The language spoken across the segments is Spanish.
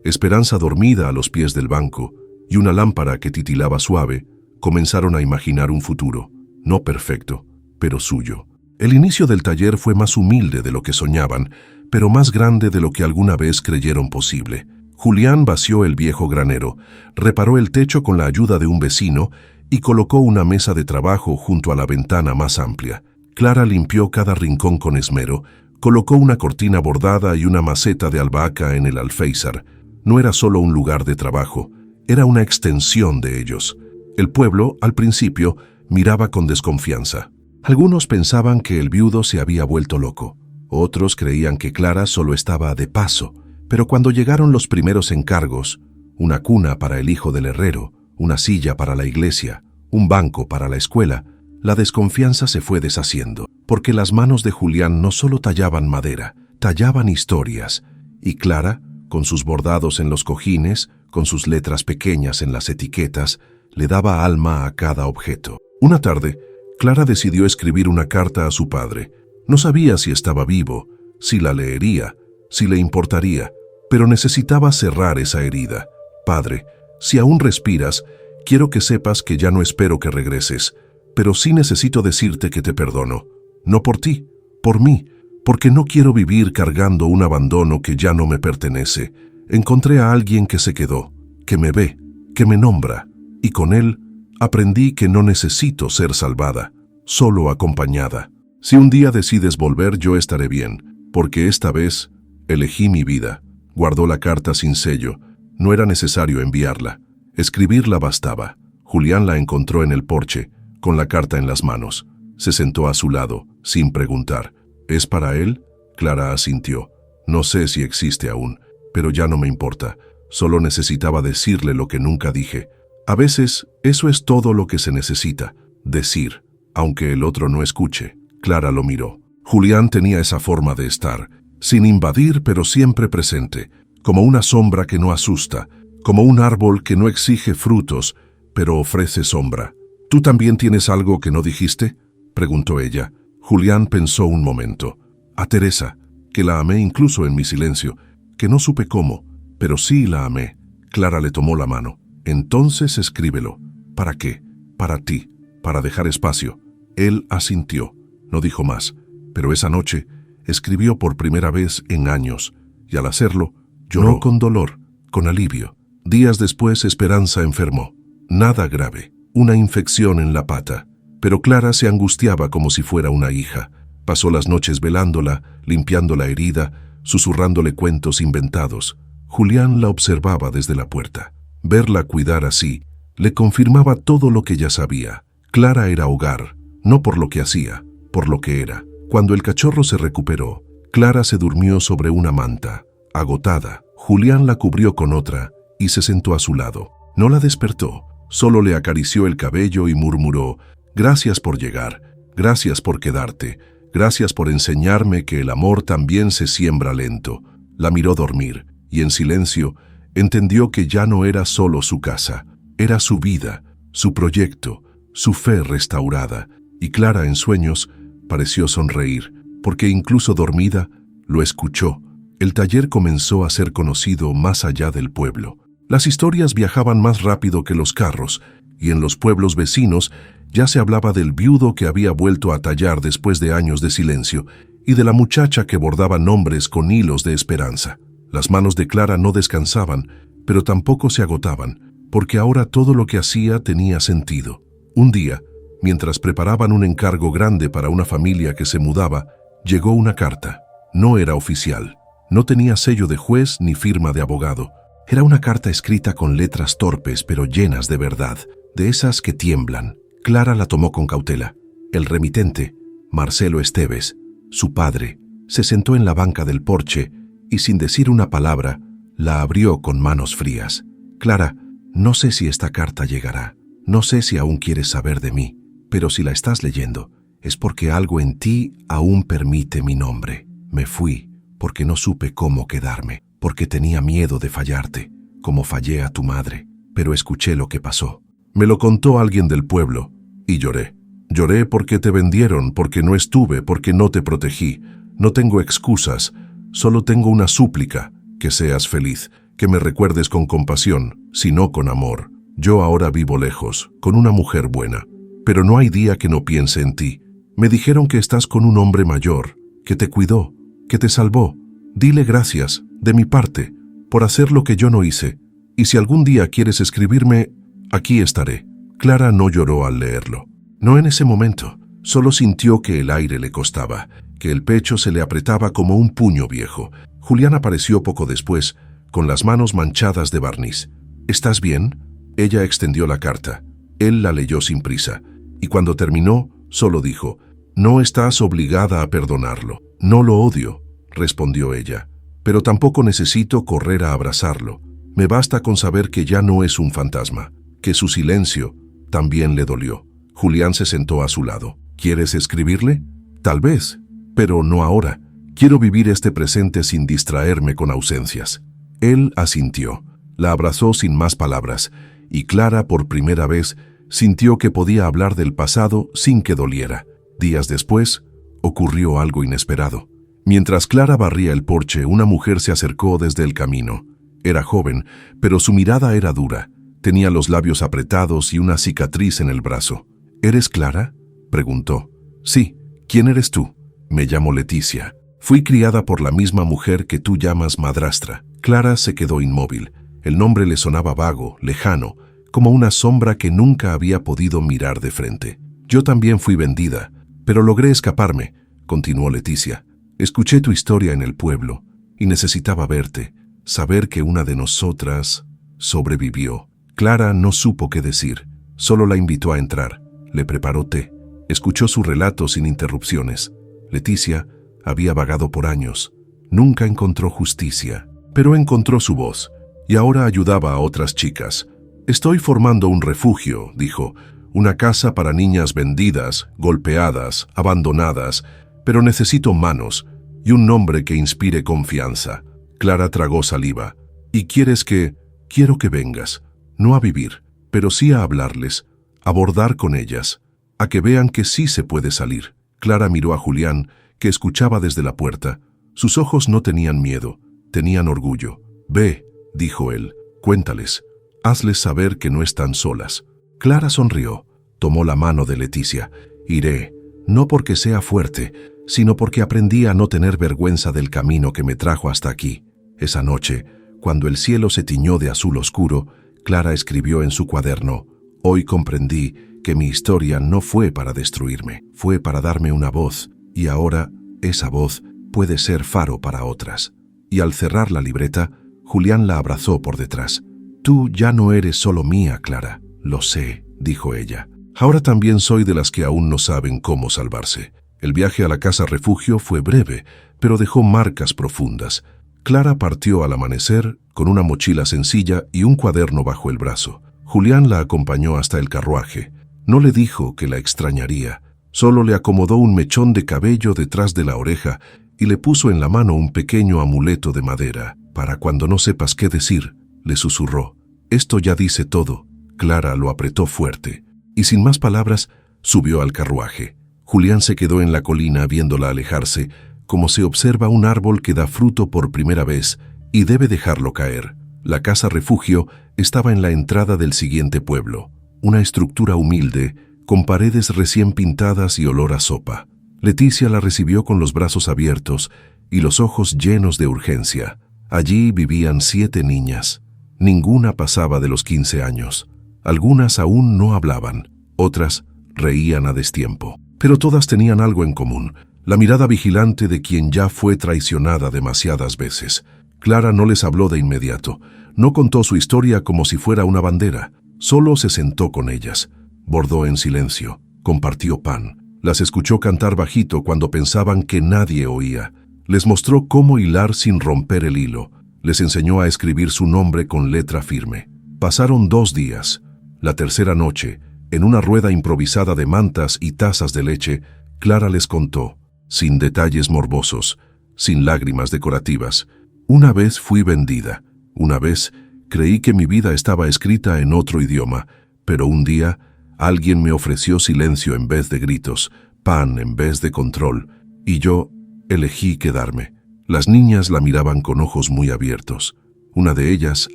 Esperanza dormida a los pies del banco y una lámpara que titilaba suave, comenzaron a imaginar un futuro, no perfecto, pero suyo. El inicio del taller fue más humilde de lo que soñaban, pero más grande de lo que alguna vez creyeron posible. Julián vació el viejo granero, reparó el techo con la ayuda de un vecino y colocó una mesa de trabajo junto a la ventana más amplia. Clara limpió cada rincón con esmero, colocó una cortina bordada y una maceta de albahaca en el alféizar. No era solo un lugar de trabajo, era una extensión de ellos. El pueblo, al principio, miraba con desconfianza. Algunos pensaban que el viudo se había vuelto loco. Otros creían que Clara solo estaba de paso. Pero cuando llegaron los primeros encargos, una cuna para el hijo del herrero, una silla para la iglesia, un banco para la escuela, la desconfianza se fue deshaciendo, porque las manos de Julián no solo tallaban madera, tallaban historias, y Clara, con sus bordados en los cojines, con sus letras pequeñas en las etiquetas, le daba alma a cada objeto. Una tarde, Clara decidió escribir una carta a su padre. No sabía si estaba vivo, si la leería, si le importaría, pero necesitaba cerrar esa herida. Padre, si aún respiras, quiero que sepas que ya no espero que regreses, pero sí necesito decirte que te perdono. No por ti, por mí, porque no quiero vivir cargando un abandono que ya no me pertenece. Encontré a alguien que se quedó, que me ve, que me nombra, y con él aprendí que no necesito ser salvada, solo acompañada. Si un día decides volver, yo estaré bien, porque esta vez elegí mi vida. Guardó la carta sin sello. No era necesario enviarla. Escribirla bastaba. Julián la encontró en el porche, con la carta en las manos. Se sentó a su lado, sin preguntar. ¿Es para él? Clara asintió. No sé si existe aún, pero ya no me importa. Solo necesitaba decirle lo que nunca dije. A veces, eso es todo lo que se necesita. Decir, aunque el otro no escuche. Clara lo miró. Julián tenía esa forma de estar, sin invadir pero siempre presente, como una sombra que no asusta, como un árbol que no exige frutos, pero ofrece sombra. ¿Tú también tienes algo que no dijiste?, preguntó ella. Julián pensó un momento. A Teresa, que la amé incluso en mi silencio, que no supe cómo, pero sí la amé. Clara le tomó la mano. Entonces escríbelo. ¿Para qué? Para ti, para dejar espacio. Él asintió. No dijo más, pero esa noche escribió por primera vez en años, y al hacerlo, lloró. No con dolor, con alivio. Días después, Esperanza enfermó. Nada grave, una infección en la pata. Pero Clara se angustiaba como si fuera una hija. Pasó las noches velándola, limpiando la herida, susurrándole cuentos inventados. Julián la observaba desde la puerta. Verla cuidar así le confirmaba todo lo que ya sabía. Clara era hogar, no por lo que hacía, por lo que era. Cuando el cachorro se recuperó, Clara se durmió sobre una manta, agotada. Julián la cubrió con otra y se sentó a su lado. No la despertó, solo le acarició el cabello y murmuró: «Gracias por llegar, gracias por quedarte, gracias por enseñarme que el amor también se siembra lento». La miró dormir y en silencio entendió que ya no era solo su casa, era su vida, su proyecto, su fe restaurada. Y Clara, en sueños, pareció sonreír, porque incluso dormida, lo escuchó. El taller comenzó a ser conocido más allá del pueblo. Las historias viajaban más rápido que los carros, y en los pueblos vecinos ya se hablaba del viudo que había vuelto a tallar después de años de silencio, y de la muchacha que bordaba nombres con hilos de esperanza. Las manos de Clara no descansaban, pero tampoco se agotaban, porque ahora todo lo que hacía tenía sentido. Un día, mientras preparaban un encargo grande para una familia que se mudaba, llegó una carta. No era oficial. No tenía sello de juez ni firma de abogado. Era una carta escrita con letras torpes pero llenas de verdad, de esas que tiemblan. Clara la tomó con cautela. El remitente, Marcelo Esteves, su padre, se sentó en la banca del porche y sin decir una palabra, la abrió con manos frías. «Clara, no sé si esta carta llegará. No sé si aún quieres saber de mí, pero si la estás leyendo, es porque algo en ti aún permite mi nombre. Me fui porque no supe cómo quedarme, porque tenía miedo de fallarte, como fallé a tu madre, pero escuché lo que pasó. Me lo contó alguien del pueblo y lloré. Lloré porque te vendieron, porque no estuve, porque no te protegí. No tengo excusas, solo tengo una súplica: que seas feliz, que me recuerdes con compasión, sino con amor. Yo ahora vivo lejos, con una mujer buena, pero no hay día que no piense en ti. Me dijeron que estás con un hombre mayor, que te cuidó, que te salvó. Dile gracias, de mi parte, por hacer lo que yo no hice. Y si algún día quieres escribirme, aquí estaré. Clara no lloró al leerlo. No en ese momento, solo sintió que el aire le costaba, que el pecho se le apretaba como un puño viejo. Julián apareció poco después, con las manos manchadas de barniz. ¿Estás bien? Ella extendió la carta. Él la leyó sin prisa, y cuando terminó, solo dijo: «No estás obligada a perdonarlo». «No lo odio», respondió ella, «pero tampoco necesito correr a abrazarlo. Me basta con saber que ya no es un fantasma, que su silencio también le dolió». Julián se sentó a su lado. «¿Quieres escribirle?» «Tal vez, pero no ahora. Quiero vivir este presente sin distraerme con ausencias». Él asintió, la abrazó sin más palabras, y Clara, por primera vez, sintió que podía hablar del pasado sin que doliera. Días después, ocurrió algo inesperado. Mientras Clara barría el porche, una mujer se acercó desde el camino. Era joven, pero su mirada era dura. Tenía los labios apretados y una cicatriz en el brazo. «¿Eres Clara?», preguntó. «Sí. ¿Quién eres tú?». «Me llamo Leticia. Fui criada por la misma mujer que tú llamas madrastra». Clara se quedó inmóvil. El nombre le sonaba vago, lejano, como una sombra que nunca había podido mirar de frente. «Yo también fui vendida, pero logré escaparme», continuó Leticia. «Escuché tu historia en el pueblo y necesitaba verte, saber que una de nosotras sobrevivió». Clara no supo qué decir, solo la invitó a entrar. Le preparó té. Escuchó su relato sin interrupciones. Leticia había vagado por años. Nunca encontró justicia, pero encontró su voz, y ahora ayudaba a otras chicas. «Estoy formando un refugio», dijo, «una casa para niñas vendidas, golpeadas, abandonadas, pero necesito manos y un nombre que inspire confianza». Clara tragó saliva. «¿Y quieres que...?» «Quiero que vengas, no a vivir, pero sí a hablarles, a bordar con ellas, a que vean que sí se puede salir». Clara miró a Julián, que escuchaba desde la puerta. Sus ojos no tenían miedo, tenían orgullo. «Ve», dijo él, «cuéntales. Hazles saber que no están solas». Clara sonrió, tomó la mano de Leticia. «Iré, no porque sea fuerte, sino porque aprendí a no tener vergüenza del camino que me trajo hasta aquí». Esa noche, cuando el cielo se tiñó de azul oscuro, Clara escribió en su cuaderno: «Hoy comprendí que mi historia no fue para destruirme, fue para darme una voz, y ahora esa voz puede ser faro para otras». Y al cerrar la libreta, Julián la abrazó por detrás. «Tú ya no eres solo mía, Clara». «Lo sé», dijo ella. «Ahora también soy de las que aún no saben cómo salvarse». El viaje a la casa refugio fue breve, pero dejó marcas profundas. Clara partió al amanecer con una mochila sencilla y un cuaderno bajo el brazo. Julián la acompañó hasta el carruaje. No le dijo que la extrañaría, solo le acomodó un mechón de cabello detrás de la oreja y le puso en la mano un pequeño amuleto de madera. «Para cuando no sepas qué decir», le susurró. «Esto ya dice todo». Clara lo apretó fuerte y sin más palabras subió al carruaje. Julián se quedó en la colina viéndola alejarse, como se observa un árbol que da fruto por primera vez y debe dejarlo caer. La casa refugio estaba en la entrada del siguiente pueblo, una estructura humilde, con paredes recién pintadas y olor a sopa. Leticia la recibió con los brazos abiertos y los ojos llenos de urgencia. Allí vivían 7 niñas. Ninguna pasaba de los 15 años. Algunas aún no hablaban, otras reían a destiempo. Pero todas tenían algo en común: la mirada vigilante de quien ya fue traicionada demasiadas veces. Clara no les habló de inmediato, no contó su historia como si fuera una bandera, solo se sentó con ellas, bordó en silencio, compartió pan, las escuchó cantar bajito cuando pensaban que nadie oía, les mostró cómo hilar sin romper el hilo, les enseñó a escribir su nombre con letra firme. Pasaron 2 días. La tercera noche, en una rueda improvisada de mantas y tazas de leche, Clara les contó, sin detalles morbosos, sin lágrimas decorativas: «Una vez fui vendida, una vez creí que mi vida estaba escrita en otro idioma, pero un día alguien me ofreció silencio en vez de gritos, pan en vez de control, y yo elegí quedarme». Las niñas la miraban con ojos muy abiertos. Una de ellas,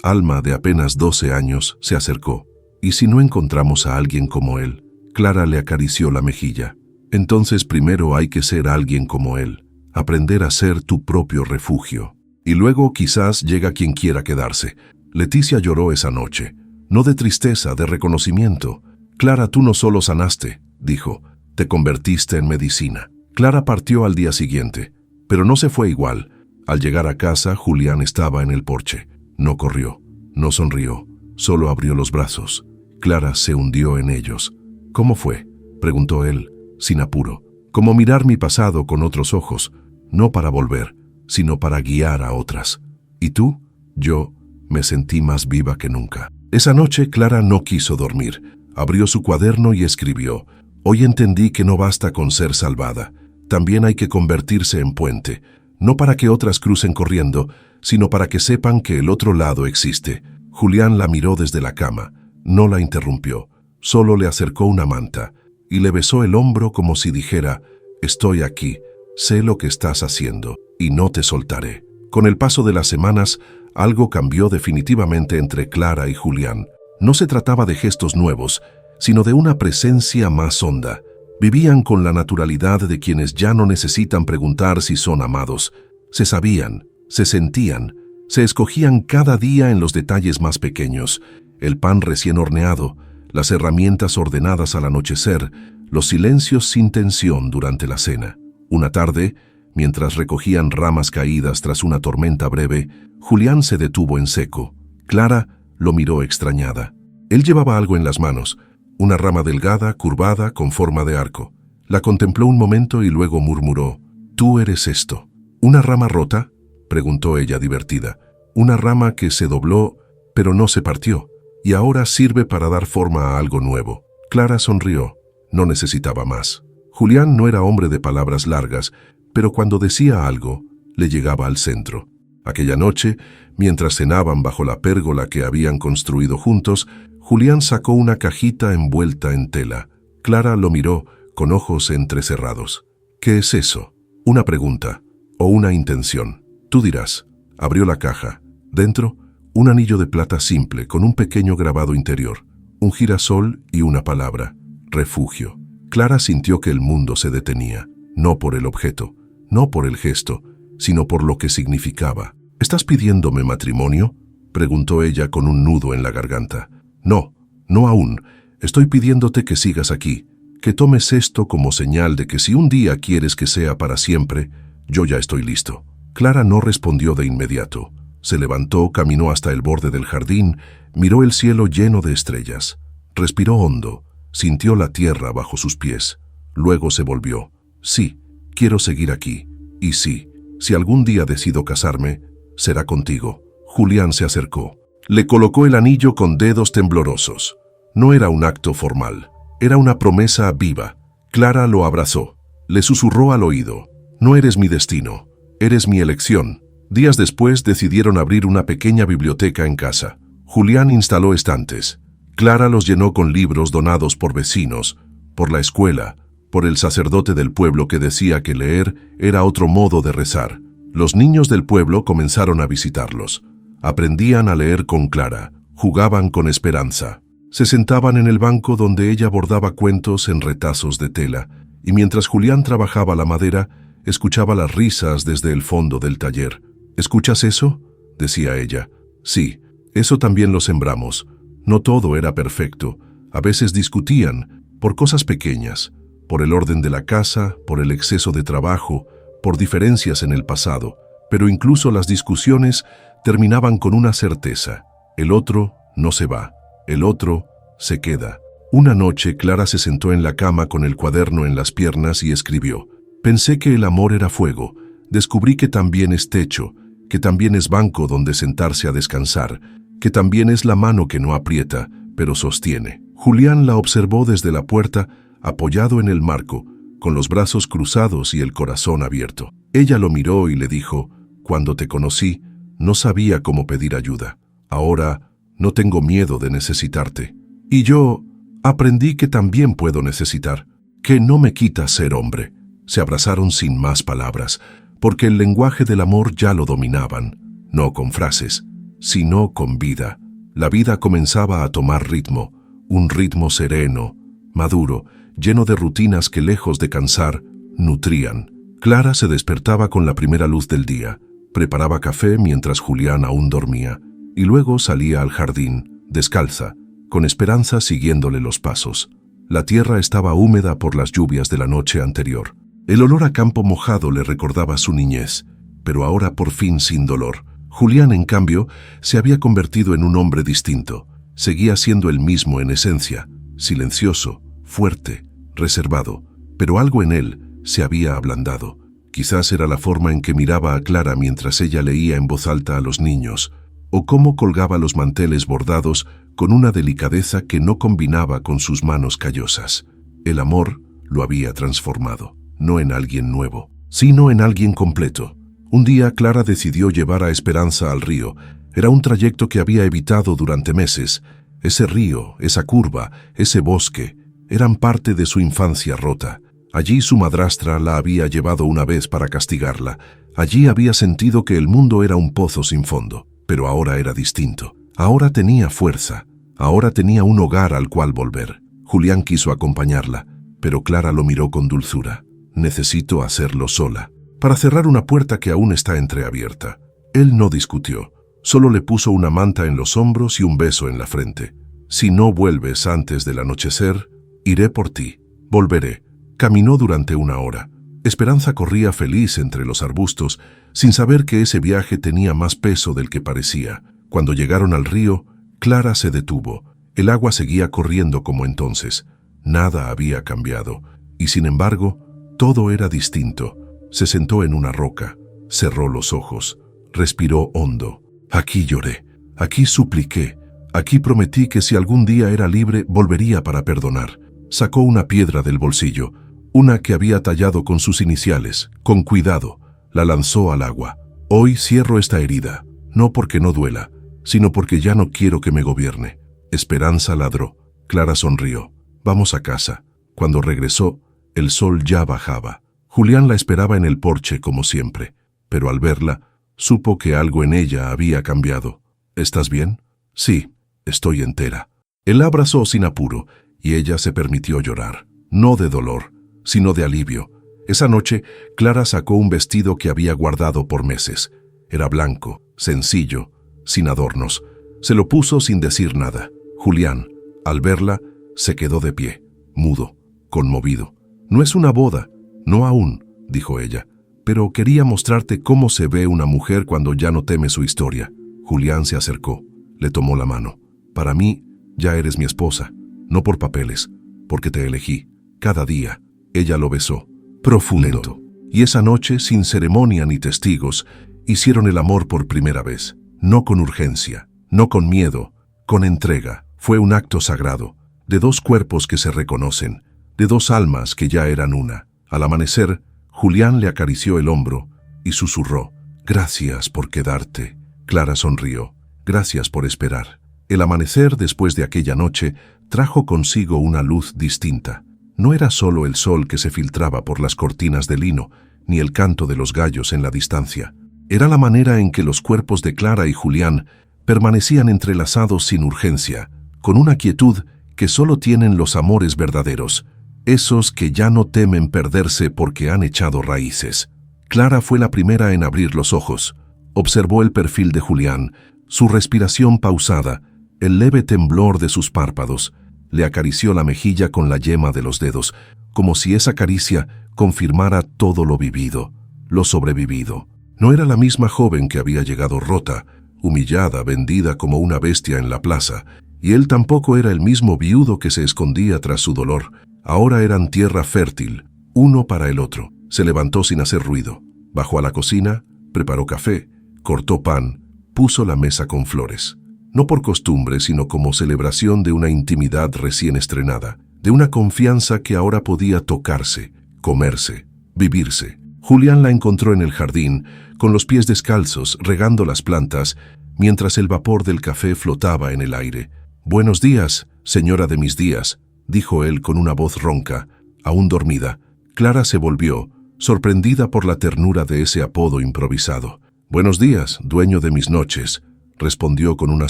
Alma, de apenas 12 años, se acercó. ¿Y si no encontramos a alguien como él? Clara le acarició la mejilla. Entonces primero hay que ser alguien como él, aprender a ser tu propio refugio. Y luego quizás llega quien quiera quedarse. Leticia lloró esa noche, no de tristeza, de reconocimiento. Clara, tú no solo sanaste, dijo, te convertiste en medicina. Clara partió al día siguiente, pero no se fue igual. Al llegar a casa, Julián estaba en el porche. No corrió, no sonrió, solo abrió los brazos. Clara se hundió en ellos. ¿Cómo fue?, preguntó él, sin apuro. Como mirar mi pasado con otros ojos, no para volver, sino para guiar a otras. ¿Y tú? Yo me sentí más viva que nunca. Esa noche Clara no quiso dormir. Abrió su cuaderno y escribió: hoy entendí que no basta con ser salvada. También hay que convertirse en puente, no para que otras crucen corriendo, sino para que sepan que el otro lado existe. Julián la miró desde la cama, no la interrumpió, solo le acercó una manta y le besó el hombro como si dijera: estoy aquí, sé lo que estás haciendo y no te soltaré. Con el paso de las semanas, algo cambió definitivamente entre Clara y Julián. No se trataba de gestos nuevos, sino de una presencia más honda. Vivían con la naturalidad de quienes ya no necesitan preguntar si son amados. Se sabían, se sentían, se escogían cada día en los detalles más pequeños: el pan recién horneado, las herramientas ordenadas al anochecer, los silencios sin tensión durante la cena. Una tarde, mientras recogían ramas caídas tras una tormenta breve, Julián se detuvo en seco. Clara lo miró extrañada. Él llevaba algo en las manos, una rama delgada, curvada, con forma de arco. La contempló un momento y luego murmuró: «Tú eres esto». «¿Una rama rota?», preguntó ella divertida. «Una rama que se dobló, pero no se partió, y ahora sirve para dar forma a algo nuevo». Clara sonrió. No necesitaba más. Julián no era hombre de palabras largas, pero cuando decía algo, le llegaba al centro. Aquella noche, mientras cenaban bajo la pérgola que habían construido juntos, Julián sacó una cajita envuelta en tela. Clara lo miró con ojos entrecerrados. «¿Qué es eso?». «Una pregunta, o una intención. Tú dirás». Abrió la caja. Dentro, un anillo de plata simple con un pequeño grabado interior, un girasol y una palabra: refugio. Clara sintió que el mundo se detenía, no por el objeto, no por el gesto, sino por lo que significaba. «¿Estás pidiéndome matrimonio?», preguntó ella con un nudo en la garganta. «No, no aún. Estoy pidiéndote que sigas aquí, que tomes esto como señal de que si un día quieres que sea para siempre, yo ya estoy listo». Clara no respondió de inmediato. Se levantó, caminó hasta el borde del jardín, miró el cielo lleno de estrellas. Respiró hondo, sintió la tierra bajo sus pies. Luego se volvió. «Sí, quiero seguir aquí. Y sí, si algún día decido casarme, será contigo». Julián se acercó. Le colocó el anillo con dedos temblorosos. No era un acto formal, era una promesa viva. Clara lo abrazó. Le susurró al oído: «No eres mi destino, eres mi elección». Días después decidieron abrir una pequeña biblioteca en casa. Julián instaló estantes. Clara los llenó con libros donados por vecinos, por la escuela, por el sacerdote del pueblo que decía que leer era otro modo de rezar. Los niños del pueblo comenzaron a visitarlos. Aprendían a leer con Clara, jugaban con Esperanza. Se sentaban en el banco donde ella bordaba cuentos en retazos de tela, y mientras Julián trabajaba la madera, escuchaba las risas desde el fondo del taller. «¿Escuchas eso?», decía ella. «Sí, eso también lo sembramos». No todo era perfecto. A veces discutían por cosas pequeñas, por el orden de la casa, por el exceso de trabajo, por diferencias en el pasado. Pero incluso las discusiones terminaban con una certeza: el otro no se va, el otro se queda. Una noche Clara se sentó en la cama con el cuaderno en las piernas y escribió: «Pensé que el amor era fuego, descubrí que también es techo, que también es banco donde sentarse a descansar, que también es la mano que no aprieta, pero sostiene». Julián la observó desde la puerta, apoyado en el marco, con los brazos cruzados y el corazón abierto. Ella lo miró y le dijo: «Cuando te conocí, no sabía cómo pedir ayuda. Ahora no tengo miedo de necesitarte. Y yo aprendí que también puedo necesitar, que no me quita ser hombre». Se abrazaron sin más palabras, porque el lenguaje del amor ya lo dominaban, no con frases, sino con vida. La vida comenzaba a tomar ritmo, un ritmo sereno, maduro, lleno de rutinas que, lejos de cansar, nutrían. Clara se despertaba con la primera luz del día, preparaba café mientras Julián aún dormía, y luego salía al jardín, descalza, con Esperanza siguiéndole los pasos. La tierra estaba húmeda por las lluvias de la noche anterior. El olor a campo mojado le recordaba su niñez, pero ahora por fin sin dolor. Julián, en cambio, se había convertido en un hombre distinto. Seguía siendo el mismo en esencia, silencioso, fuerte, reservado, pero algo en él se había ablandado. Quizás era la forma en que miraba a Clara mientras ella leía en voz alta a los niños, o cómo colgaba los manteles bordados con una delicadeza que no combinaba con sus manos callosas. El amor lo había transformado, no en alguien nuevo, sino en alguien completo. Un día Clara decidió llevar a Esperanza al río. Era un trayecto que había evitado durante meses. Ese río, esa curva, ese bosque, eran parte de su infancia rota. Allí su madrastra la había llevado una vez para castigarla. Allí había sentido que el mundo era un pozo sin fondo. Pero ahora era distinto. Ahora tenía fuerza. Ahora tenía un hogar al cual volver. Julián quiso acompañarla, pero Clara lo miró con dulzura. Necesito hacerlo sola, para cerrar una puerta que aún está entreabierta. Él no discutió. Solo le puso una manta en los hombros y un beso en la frente. Si no vuelves antes del anochecer, iré por ti. Volveré. Caminó durante una hora. Esperanza corría feliz entre los arbustos, sin saber que ese viaje tenía más peso del que parecía. Cuando llegaron al río, Clara se detuvo. El agua seguía corriendo como entonces. Nada había cambiado, y sin embargo, todo era distinto. Se sentó en una roca, cerró los ojos, respiró hondo. Aquí lloré, aquí supliqué, aquí prometí que si algún día era libre, volvería para perdonar. Sacó una piedra del bolsillo, una que había tallado con sus iniciales, con cuidado. La lanzó al agua. Hoy cierro esta herida, no porque no duela, sino porque ya no quiero que me gobierne. Esperanza ladró. Clara sonrió. Vamos a casa. Cuando regresó, el sol ya bajaba. Julián la esperaba en el porche como siempre, pero al verla, supo que algo en ella había cambiado. ¿Estás bien? Sí, estoy entera. Él la abrazó sin apuro, y ella se permitió llorar, no de dolor, sino de alivio. Esa noche, Clara sacó un vestido que había guardado por meses. Era blanco, sencillo, sin adornos. Se lo puso sin decir nada. Julián, al verla, se quedó de pie, mudo, conmovido. No es una boda, no aún, dijo ella, pero quería mostrarte cómo se ve una mujer cuando ya no teme su historia. Julián se acercó, le tomó la mano. Para mí, ya eres mi esposa, no por papeles, porque te elegí. Cada día, ella lo besó, profundo. Lento. Y esa noche, sin ceremonia ni testigos, hicieron el amor por primera vez. No con urgencia, no con miedo, con entrega. Fue un acto sagrado, de dos cuerpos que se reconocen, de dos almas que ya eran una. Al amanecer, Julián le acarició el hombro y susurró, «Gracias por quedarte». Clara sonrió, «Gracias por esperar». El amanecer, después de aquella noche, trajo consigo una luz distinta. No era solo el sol que se filtraba por las cortinas de lino, ni el canto de los gallos en la distancia. Era la manera en que los cuerpos de Clara y Julián permanecían entrelazados sin urgencia, con una quietud que solo tienen los amores verdaderos, esos que ya no temen perderse porque han echado raíces. Clara fue la primera en abrir los ojos. Observó el perfil de Julián, su respiración pausada, el leve temblor de sus párpados. Le acarició la mejilla con la yema de los dedos, como si esa caricia confirmara todo lo vivido, lo sobrevivido. No era la misma joven que había llegado rota, humillada, vendida como una bestia en la plaza, y él tampoco era el mismo viudo que se escondía tras su dolor. Ahora eran tierra fértil, uno para el otro. Se levantó sin hacer ruido, bajó a la cocina, preparó café, cortó pan, puso la mesa con flores. No por costumbre, sino como celebración de una intimidad recién estrenada, de una confianza que ahora podía tocarse, comerse, vivirse. Julián la encontró en el jardín, con los pies descalzos, regando las plantas, mientras el vapor del café flotaba en el aire. «Buenos días, señora de mis días», dijo él con una voz ronca, aún dormida. Clara se volvió, sorprendida por la ternura de ese apodo improvisado. «Buenos días, dueño de mis noches», respondió con una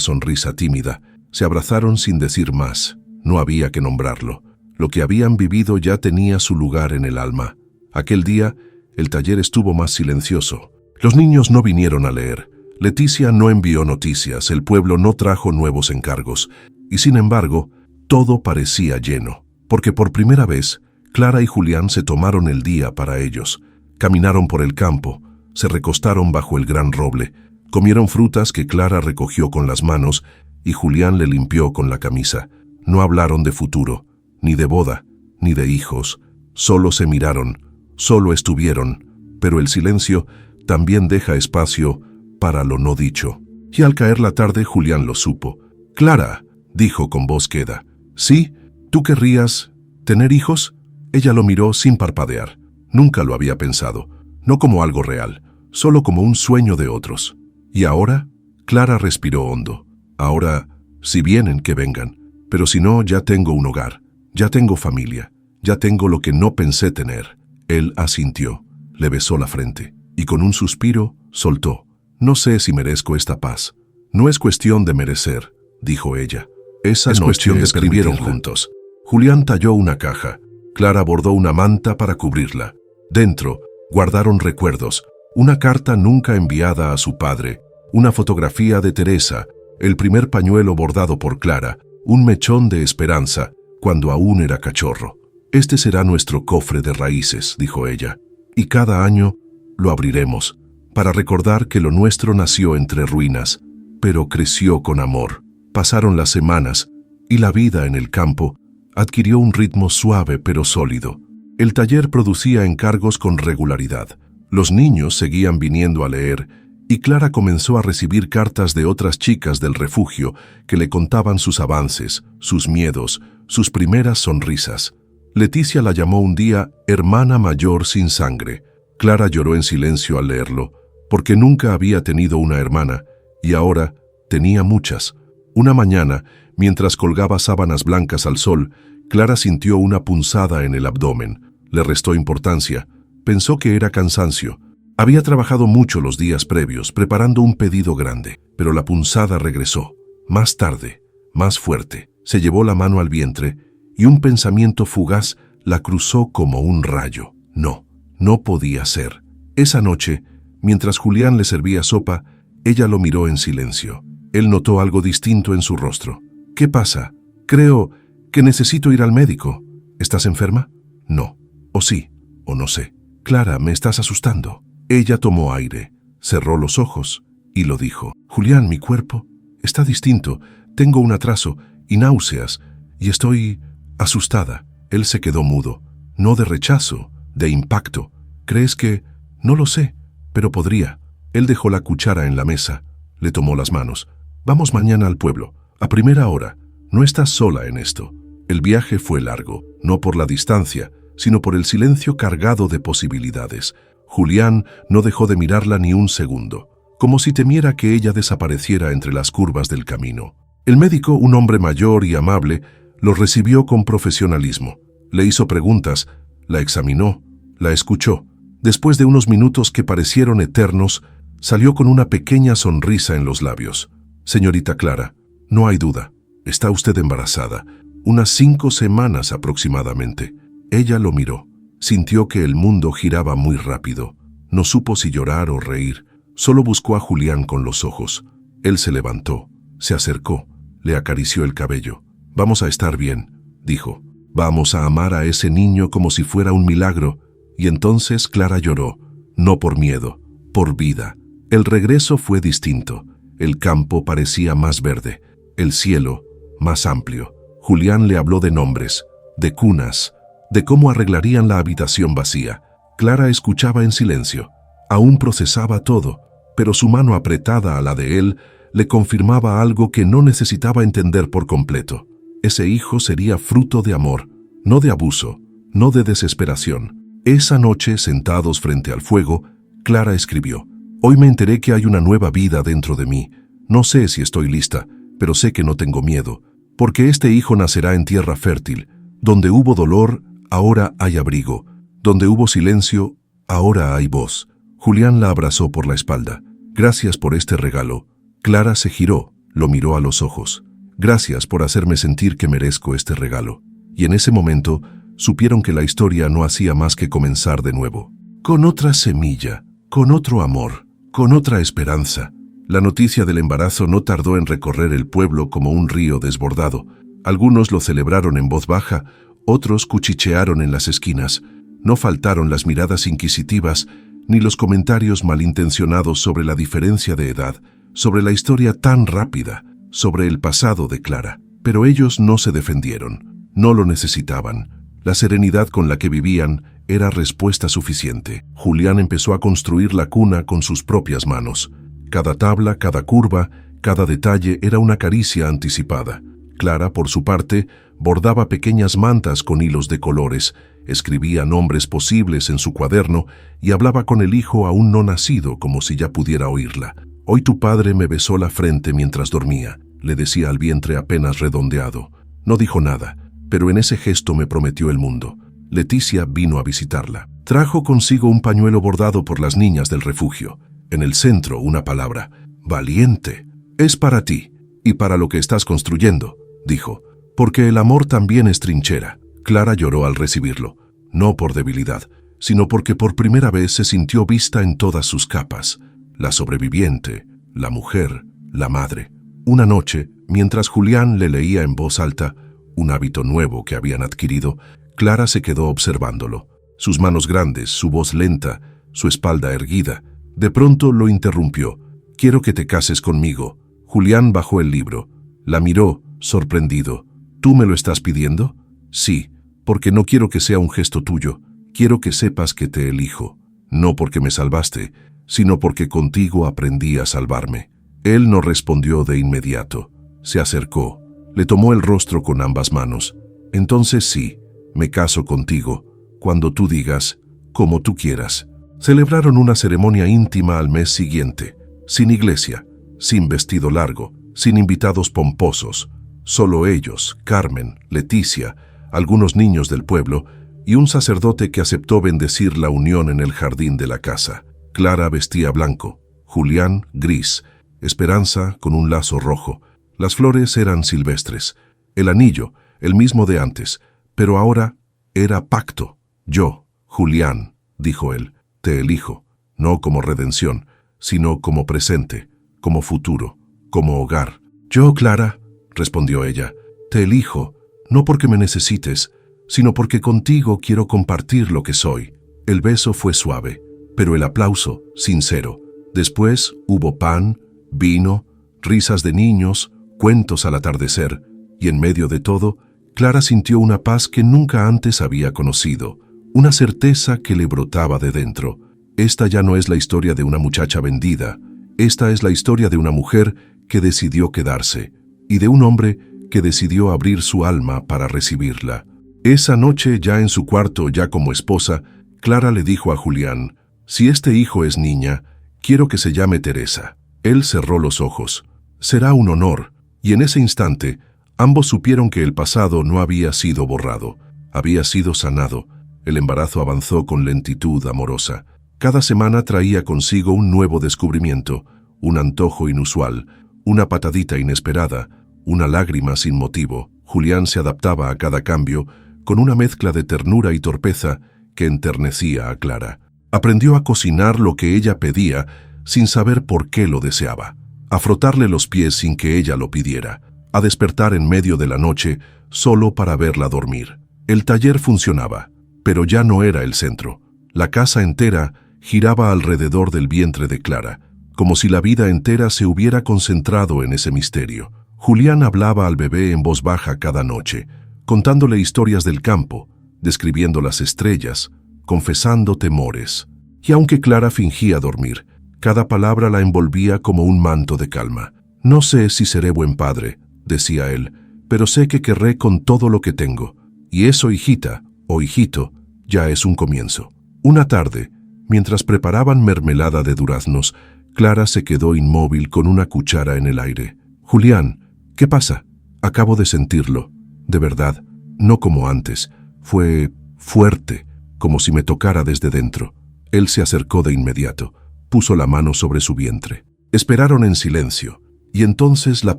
sonrisa tímida. Se abrazaron sin decir más. No había que nombrarlo. Lo que habían vivido ya tenía su lugar en el alma. Aquel día, el taller estuvo más silencioso. Los niños no vinieron a leer. Leticia no envió noticias, el pueblo no trajo nuevos encargos. Y sin embargo, todo parecía lleno. Porque por primera vez, Clara y Julián se tomaron el día para ellos. Caminaron por el campo, se recostaron bajo el gran roble, comieron frutas que Clara recogió con las manos y Julián le limpió con la camisa. No hablaron de futuro, ni de boda, ni de hijos. Solo se miraron, solo estuvieron, pero el silencio también deja espacio para lo no dicho. Y al caer la tarde Julián lo supo. «Clara», dijo con voz queda. «¿Sí? ¿Tú querrías tener hijos?» Ella lo miró sin parpadear. Nunca lo había pensado, no como algo real, solo como un sueño de otros. ¿Y ahora? Clara respiró hondo. Ahora, si vienen, que vengan. Pero si no, ya tengo un hogar, ya tengo familia, ya tengo lo que no pensé tener. Él asintió, le besó la frente y con un suspiro soltó. No sé si merezco esta paz. No es cuestión de merecer, dijo ella. Esa noche escribieron juntos. Julián talló una caja. Clara bordó una manta para cubrirla. Dentro, guardaron recuerdos, una carta nunca enviada a su padre, una fotografía de Teresa, el primer pañuelo bordado por Clara, un mechón de esperanza, cuando aún era cachorro. «Este será nuestro cofre de raíces», dijo ella, «y cada año lo abriremos, para recordar que lo nuestro nació entre ruinas, pero creció con amor». Pasaron las semanas, y la vida en el campo adquirió un ritmo suave pero sólido. El taller producía encargos con regularidad. Los niños seguían viniendo a leer, y Clara comenzó a recibir cartas de otras chicas del refugio que le contaban sus avances, sus miedos, sus primeras sonrisas. Leticia la llamó un día hermana mayor sin sangre. Clara lloró en silencio al leerlo, porque nunca había tenido una hermana, y ahora tenía muchas. Una mañana, mientras colgaba sábanas blancas al sol, Clara sintió una punzada en el abdomen. Le restó importancia. Pensó que era cansancio. Había trabajado mucho los días previos, preparando un pedido grande, pero la punzada regresó. Más tarde, más fuerte, se llevó la mano al vientre y un pensamiento fugaz la cruzó como un rayo. No, no podía ser. Esa noche, mientras Julián le servía sopa, ella lo miró en silencio. Él notó algo distinto en su rostro. «¿Qué pasa? Creo que necesito ir al médico. ¿Estás enferma?» «No. O sí, o no sé». «Clara, me estás asustando». Ella tomó aire, cerró los ojos y lo dijo. «Julián, mi cuerpo está distinto. Tengo un atraso y náuseas y estoy asustada». Él se quedó mudo. No de rechazo, de impacto. «¿Crees que...?» «No lo sé, pero podría». Él dejó la cuchara en la mesa. Le tomó las manos. «Vamos mañana al pueblo, a primera hora. No estás sola en esto». El viaje fue largo, no por la distancia, sino por el silencio cargado de posibilidades. Julián no dejó de mirarla ni un segundo, como si temiera que ella desapareciera entre las curvas del camino. El médico, un hombre mayor y amable, lo recibió con profesionalismo. Le hizo preguntas, la examinó, la escuchó. Después de unos minutos que parecieron eternos, salió con una pequeña sonrisa en los labios. «Señorita Clara, no hay duda, está usted embarazada, unas 5 semanas aproximadamente». Ella lo miró, sintió que el mundo giraba muy rápido. No supo si llorar o reír, solo buscó a Julián con los ojos. Él se levantó, se acercó, le acarició el cabello. «Vamos a estar bien», dijo. «Vamos a amar a ese niño como si fuera un milagro». Y entonces Clara lloró, no por miedo, por vida. El regreso fue distinto. El campo parecía más verde, el cielo más amplio. Julián le habló de nombres, de cunas, de cómo arreglarían la habitación vacía. Clara escuchaba en silencio. Aún procesaba todo, pero su mano apretada a la de él le confirmaba algo que no necesitaba entender por completo. Ese hijo sería fruto de amor, no de abuso, no de desesperación. Esa noche, sentados frente al fuego, Clara escribió: «Hoy me enteré que hay una nueva vida dentro de mí. No sé si estoy lista, pero sé que no tengo miedo, porque este hijo nacerá en tierra fértil. Donde hubo dolor, ahora hay abrigo. Donde hubo silencio, ahora hay voz». Julián la abrazó por la espalda. «Gracias por este regalo. Clara se giró, lo miró a los ojos. Gracias por hacerme sentir que merezco este regalo. Y en ese momento supieron que la historia no hacía más que comenzar de nuevo. Con otra semilla, con otro amor, con otra esperanza. La noticia del embarazo no tardó en recorrer el pueblo como un río desbordado. Algunos lo celebraron en voz baja, otros cuchichearon en las esquinas. No faltaron las miradas inquisitivas ni los comentarios malintencionados sobre la diferencia de edad, sobre la historia tan rápida, sobre el pasado de Clara. Pero ellos no se defendieron, no lo necesitaban. La serenidad con la que vivían era respuesta suficiente. Julián empezó a construir la cuna con sus propias manos. Cada tabla, cada curva, cada detalle era una caricia anticipada. Clara, por su parte, bordaba pequeñas mantas con hilos de colores, escribía nombres posibles en su cuaderno y hablaba con el hijo aún no nacido como si ya pudiera oírla. «Hoy tu padre me besó la frente mientras dormía», le decía al vientre apenas redondeado. No dijo nada, pero en ese gesto me prometió el mundo. Leticia vino a visitarla. Trajo consigo un pañuelo bordado por las niñas del refugio. En el centro, una palabra: valiente. «Es para ti, y para lo que estás construyendo», dijo, «porque el amor también es trinchera». Clara lloró al recibirlo, no por debilidad, sino porque por primera vez se sintió vista en todas sus capas. La sobreviviente, la mujer, la madre. Una noche, mientras Julián le leía en voz alta, un hábito nuevo que habían adquirido, Clara se quedó observándolo. Sus manos grandes, su voz lenta, su espalda erguida. De pronto lo interrumpió. «Quiero que te cases conmigo». Julián bajó el libro. La miró, sorprendido. «¿Tú me lo estás pidiendo?» «Sí, porque no quiero que sea un gesto tuyo. Quiero que sepas que te elijo. No porque me salvaste, sino porque contigo aprendí a salvarme». Él no respondió de inmediato. Se acercó. Le tomó el rostro con ambas manos. «Entonces sí, me caso contigo, cuando tú digas, como tú quieras». Celebraron una ceremonia íntima al mes siguiente, sin iglesia, sin vestido largo, sin invitados pomposos. Solo ellos, Carmen, Leticia, algunos niños del pueblo y un sacerdote que aceptó bendecir la unión en el jardín de la casa. Clara vestía blanco, Julián gris, Esperanza con un lazo rojo. Las flores eran silvestres, el anillo, el mismo de antes, pero ahora era pacto. «Yo, Julián», dijo él, «te elijo, no como redención, sino como presente, como futuro, como hogar». «Yo, Clara», respondió ella, «te elijo, no porque me necesites, sino porque contigo quiero compartir lo que soy». El beso fue suave, pero el aplauso sincero. Después hubo pan, vino, risas de niños, cuentos al atardecer, y en medio de todo, Clara sintió una paz que nunca antes había conocido, una certeza que le brotaba de dentro. Esta ya no es la historia de una muchacha vendida, esta es la historia de una mujer que decidió quedarse, y de un hombre que decidió abrir su alma para recibirla. Esa noche, ya en su cuarto, ya como esposa, Clara le dijo a Julián: «Si este hijo es niña, quiero que se llame Teresa». Él cerró los ojos. «Será un honor», y en ese instante, ambos supieron que el pasado no había sido borrado, había sido sanado. El embarazo avanzó con lentitud amorosa. Cada semana traía consigo un nuevo descubrimiento, un antojo inusual, una patadita inesperada, una lágrima sin motivo. Julián se adaptaba a cada cambio con una mezcla de ternura y torpeza que enternecía a Clara. Aprendió a cocinar lo que ella pedía sin saber por qué lo deseaba, a frotarle los pies sin que ella lo pidiera, a despertar en medio de la noche solo para verla dormir. El taller funcionaba, pero ya no era el centro. La casa entera giraba alrededor del vientre de Clara, como si la vida entera se hubiera concentrado en ese misterio. Julián hablaba al bebé en voz baja cada noche, contándole historias del campo, describiendo las estrellas, confesando temores. Y aunque Clara fingía dormir, cada palabra la envolvía como un manto de calma. «No sé si seré buen padre», decía él, «pero sé que querré con todo lo que tengo. Y eso, hijita, o hijito, ya es un comienzo». Una tarde, mientras preparaban mermelada de duraznos, Clara se quedó inmóvil con una cuchara en el aire. «Julián, ¿qué pasa?» «Acabo de sentirlo. De verdad, no como antes. Fue fuerte, como si me tocara desde dentro». Él se acercó de inmediato. Puso la mano sobre su vientre. Esperaron en silencio. Y entonces la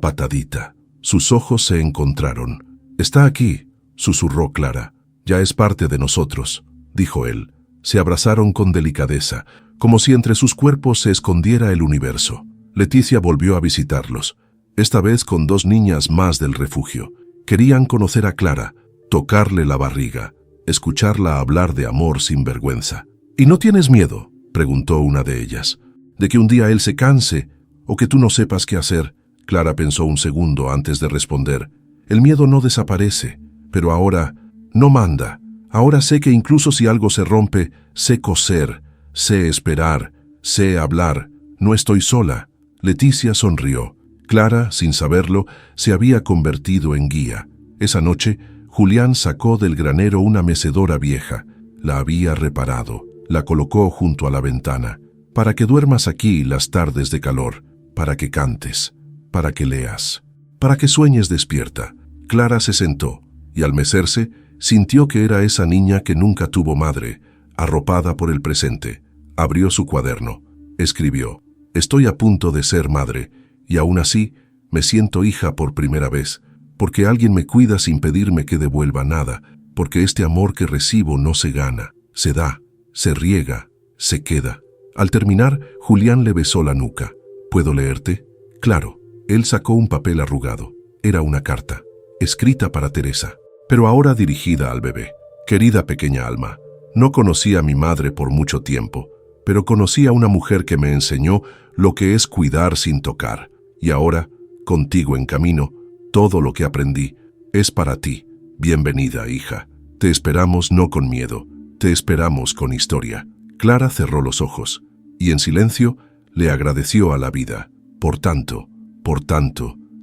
patadita. Sus ojos se encontraron. «Está aquí», susurró Clara. «Ya es parte de nosotros», dijo él. Se abrazaron con delicadeza, como si entre sus cuerpos se escondiera el universo. Leticia volvió a visitarlos, esta vez con 2 niñas más del refugio. Querían conocer a Clara, tocarle la barriga, escucharla hablar de amor sin vergüenza. «¿Y no tienes miedo?», preguntó una de ellas, «de que un día él se canse o que tú no sepas qué hacer». Clara pensó un segundo antes de responder. «El miedo no desaparece, pero ahora no manda. Ahora sé que incluso si algo se rompe, sé coser, sé esperar, sé hablar. No estoy sola». Leticia sonrió. Clara, sin saberlo, se había convertido en guía. Esa noche, Julián sacó del granero una mecedora vieja. La había reparado. La colocó junto a la ventana. «Para que duermas aquí las tardes de calor, para que cantes, para que leas, para que sueñes despierta». Clara se sentó y al mecerse sintió que era esa niña que nunca tuvo madre, arropada por el presente. Abrió su cuaderno. Escribió: «Estoy a punto de ser madre y aún así me siento hija por primera vez, porque alguien me cuida sin pedirme que devuelva nada, porque este amor que recibo no se gana, se da, se riega, se queda». Al terminar, Julián le besó la nuca. «¿Puedo leerte?». «Claro». Él sacó un papel arrugado. Era una carta, escrita para Teresa, pero ahora dirigida al bebé. «Querida pequeña alma, no conocí a mi madre por mucho tiempo, pero conocí a una mujer que me enseñó lo que es cuidar sin tocar. Y ahora, contigo en camino, todo lo que aprendí es para ti. Bienvenida, hija. Te esperamos no con miedo, te esperamos con historia». Clara cerró los ojos y en silencio le agradeció a la vida. Por tanto,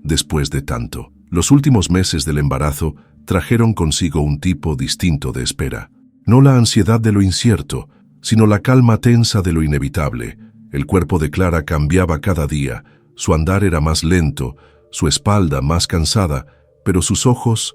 después de tanto. Los últimos meses del embarazo trajeron consigo un tipo distinto de espera. No la ansiedad de lo incierto, sino la calma tensa de lo inevitable. El cuerpo de Clara cambiaba cada día, su andar era más lento, su espalda más cansada, pero sus ojos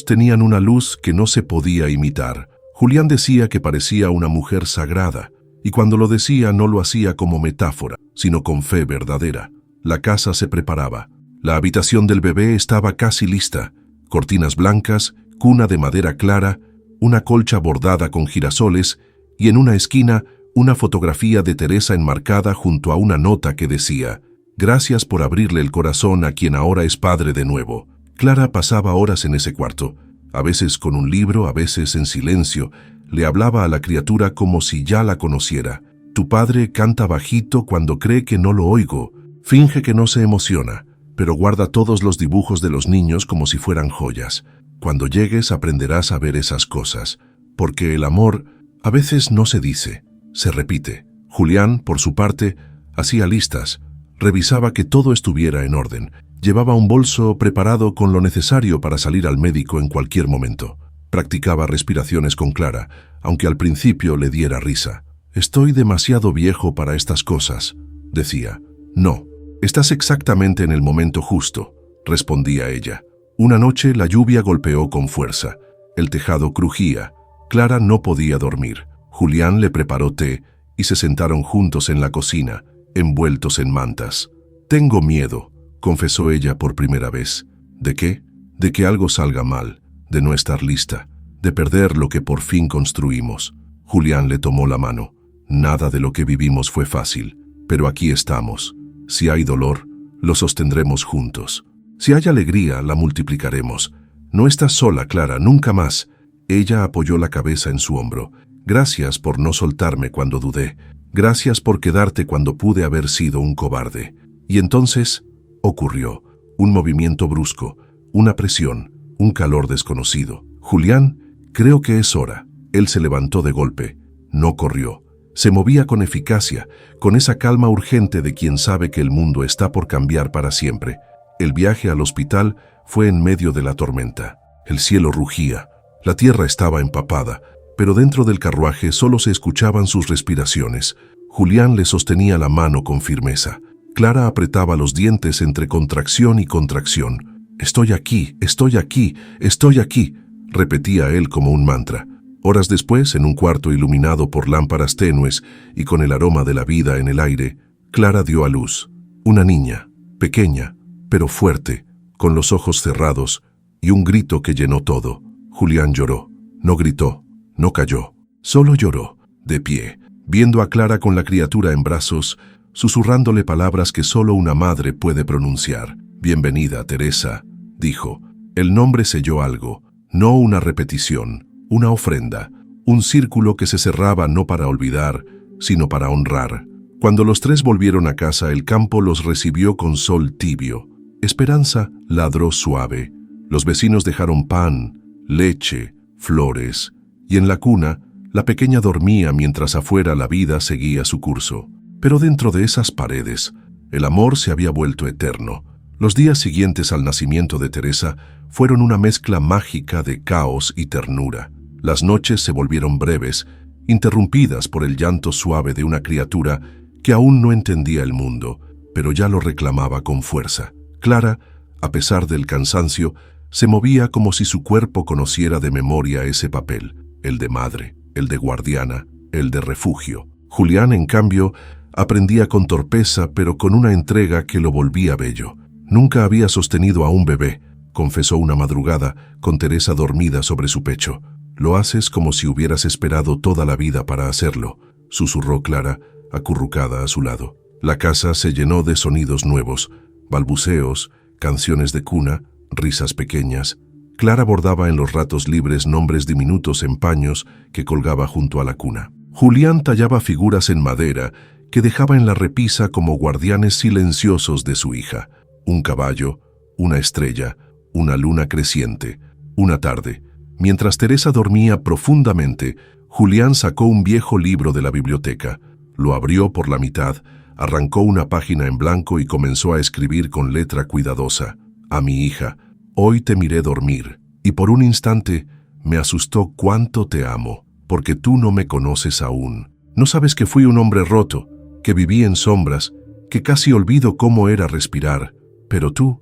tenían una luz que no se podía imitar. Julián decía que parecía una mujer sagrada, y cuando lo decía no lo hacía como metáfora, sino con fe verdadera. La casa se preparaba. La habitación del bebé estaba casi lista. Cortinas blancas, cuna de madera clara, una colcha bordada con girasoles y en una esquina una fotografía de Teresa enmarcada junto a una nota que decía: «Gracias por abrirle el corazón a quien ahora es padre de nuevo». Clara pasaba horas en ese cuarto, a veces con un libro, a veces en silencio. Le hablaba a la criatura como si ya la conociera. «Tu padre canta bajito cuando cree que no lo oigo. Finge que no se emociona, pero guarda todos los dibujos de los niños como si fueran joyas. Cuando llegues aprenderás a ver esas cosas, porque el amor a veces no se dice, se repite». Julián, por su parte, hacía listas, revisaba que todo estuviera en orden. Llevaba un bolso preparado con lo necesario para salir al médico en cualquier momento. Practicaba respiraciones con Clara, aunque al principio le diera risa. «Estoy demasiado viejo para estas cosas», decía. «No, estás exactamente en el momento justo», respondía ella. Una noche la lluvia golpeó con fuerza. El tejado crujía. Clara no podía dormir. Julián le preparó té y se sentaron juntos en la cocina, envueltos en mantas. «Tengo miedo», confesó ella por primera vez. «¿De qué?». «De que algo salga mal, de no estar lista, de perder lo que por fin construimos». Julián le tomó la mano. «Nada de lo que vivimos fue fácil, pero aquí estamos. Si hay dolor, lo sostendremos juntos. Si hay alegría, la multiplicaremos. No estás sola, Clara, nunca más». Ella apoyó la cabeza en su hombro. «Gracias por no soltarme cuando dudé. Gracias por quedarte cuando pude haber sido un cobarde». Y entonces ocurrió un movimiento brusco, una presión, un calor desconocido. «Julián, creo que es hora». Él se levantó de golpe. No corrió. Se movía con eficacia, con esa calma urgente de quien sabe que el mundo está por cambiar para siempre. El viaje al hospital fue en medio de la tormenta. El cielo rugía, la tierra estaba empapada, pero dentro del carruaje solo se escuchaban sus respiraciones. Julián le sostenía la mano con firmeza. Clara apretaba los dientes entre contracción y contracción. «Estoy aquí, estoy aquí, estoy aquí», repetía él como un mantra. Horas después, en un cuarto iluminado por lámparas tenues y con el aroma de la vida en el aire, Clara dio a luz. Una niña. pequeña, pero fuerte, con los ojos cerrados, y un grito que llenó todo. Julián lloró. No gritó, no cayó, solo lloró, de pie, viendo a Clara con la criatura en brazos, susurrándole palabras que solo una madre puede pronunciar. «Bienvenida, Teresa», dijo. El nombre selló algo, no una repetición, una ofrenda, un círculo que se cerraba no para olvidar, sino para honrar. Cuando los tres volvieron a casa, el campo los recibió con sol tibio. Esperanza ladró suave. Los vecinos dejaron pan, leche, flores, y en la cuna, la pequeña dormía mientras afuera la vida seguía su curso. Pero dentro de esas paredes, el amor se había vuelto eterno. Los días siguientes al nacimiento de Teresa fueron una mezcla mágica de caos y ternura. Las noches se volvieron breves, interrumpidas por el llanto suave de una criatura que aún no entendía el mundo, pero ya lo reclamaba con fuerza. Clara, a pesar del cansancio, se movía como si su cuerpo conociera de memoria ese papel, el de madre, el de guardiana, el de refugio. Julián, en cambio, aprendía con torpeza, pero con una entrega que lo volvía bello. Nunca había sostenido a un bebé, confesó una madrugada, con Teresa dormida sobre su pecho. «Lo haces como si hubieras esperado toda la vida para hacerlo», susurró Clara, acurrucada a su lado. La casa se llenó de sonidos nuevos, balbuceos, canciones de cuna, risas pequeñas. Clara bordaba en los ratos libres nombres diminutos en paños que colgaba junto a la cuna. Julián tallaba figuras en madera que dejaba en la repisa como guardianes silenciosos de su hija. Un caballo, una estrella, una luna creciente, una tarde. Mientras Teresa dormía profundamente, Julián sacó un viejo libro de la biblioteca, lo abrió por la mitad, arrancó una página en blanco y comenzó a escribir con letra cuidadosa. «A mi hija, hoy te miré dormir, y por un instante me asustó cuánto te amo, porque tú no me conoces aún. No sabes que fui un hombre roto, que viví en sombras, que casi olvido cómo era respirar, pero tú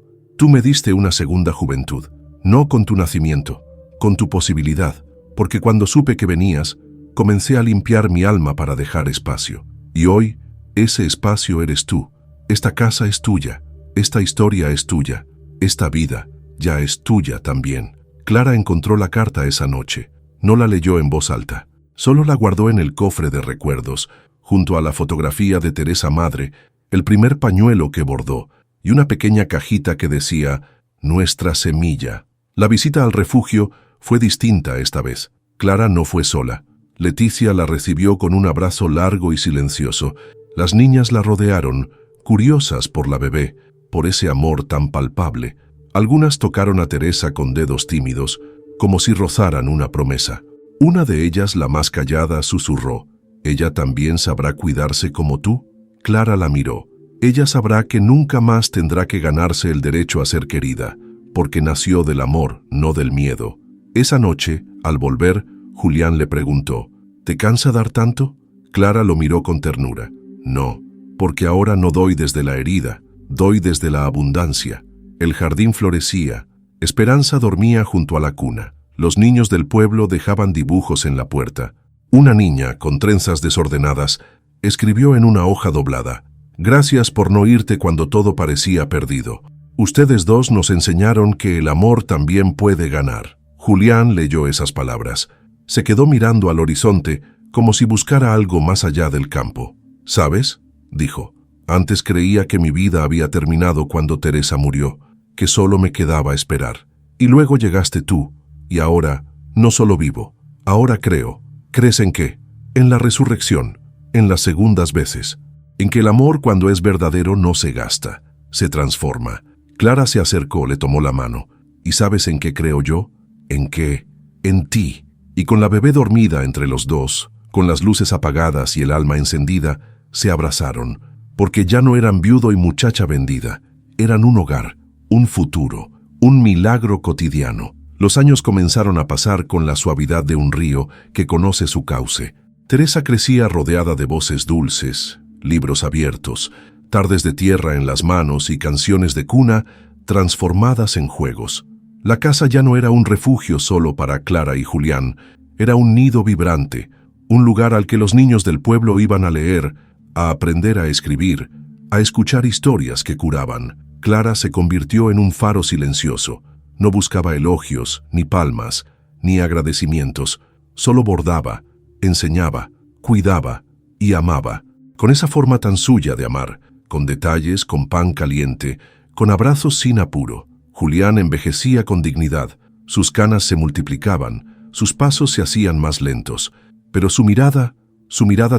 me diste una segunda juventud, no con tu nacimiento, con tu posibilidad, porque cuando supe que venías, comencé a limpiar mi alma para dejar espacio. Y hoy, ese espacio eres tú. Esta casa es tuya, esta historia es tuya, esta vida ya es tuya también». Clara encontró la carta esa noche. No la leyó en voz alta, solo la guardó en el cofre de recuerdos, junto a la fotografía de Teresa madre, el primer pañuelo que bordó, y una pequeña cajita que decía «Nuestra semilla». La visita al refugio fue distinta esta vez. Clara no fue sola. Leticia la recibió con un abrazo largo y silencioso. Las niñas la rodearon, curiosas por la bebé, por ese amor tan palpable. Algunas tocaron a Teresa con dedos tímidos, como si rozaran una promesa. Una de ellas, la más callada, susurró: «¿Ella también sabrá cuidarse como tú?». Clara la miró. Ella sabrá que nunca más tendrá que ganarse el derecho a ser querida, porque nació del amor, no del miedo. Esa noche, al volver, Julián le preguntó: «¿Te cansa dar tanto?». Clara lo miró con ternura. «No, porque ahora no doy desde la herida, doy desde la abundancia». El jardín florecía. Esperanza dormía junto a la cuna. Los niños del pueblo dejaban dibujos en la puerta. Una niña, con trenzas desordenadas, escribió en una hoja doblada: «Gracias por no irte cuando todo parecía perdido. Ustedes dos nos enseñaron que el amor también puede ganar». Julián leyó esas palabras. Se quedó mirando al horizonte como si buscara algo más allá del campo. «¿Sabes?», dijo. «Antes creía que mi vida había terminado cuando Teresa murió, que solo me quedaba esperar. Y luego llegaste tú, y ahora no solo vivo, ahora creo». «¿Crees en qué?». «En la resurrección, en las segundas veces, en que el amor cuando es verdadero no se gasta, se transforma». Clara se acercó, le tomó la mano. «¿Y sabes en qué creo yo?». «¿En qué?». «En ti». Y con la bebé dormida entre los dos, con las luces apagadas y el alma encendida, se abrazaron, porque ya no eran viudo y muchacha vendida, eran un hogar, un futuro, un milagro cotidiano. Los años comenzaron a pasar con la suavidad de un río que conoce su cauce. Teresa crecía rodeada de voces dulces, libros abiertos, tardes de tierra en las manos y canciones de cuna transformadas en juegos. La casa ya no era un refugio solo para Clara y Julián, era un nido vibrante, un lugar al que los niños del pueblo iban a leer, a aprender a escribir, a escuchar historias que curaban. Clara se convirtió en un faro silencioso. No buscaba elogios, ni palmas, ni agradecimientos. Solo bordaba, enseñaba, cuidaba y amaba. Con esa forma tan suya de amar, con detalles, con pan caliente, con abrazos sin apuro, Julián envejecía con dignidad. Sus canas se multiplicaban, sus pasos se hacían más lentos, pero su mirada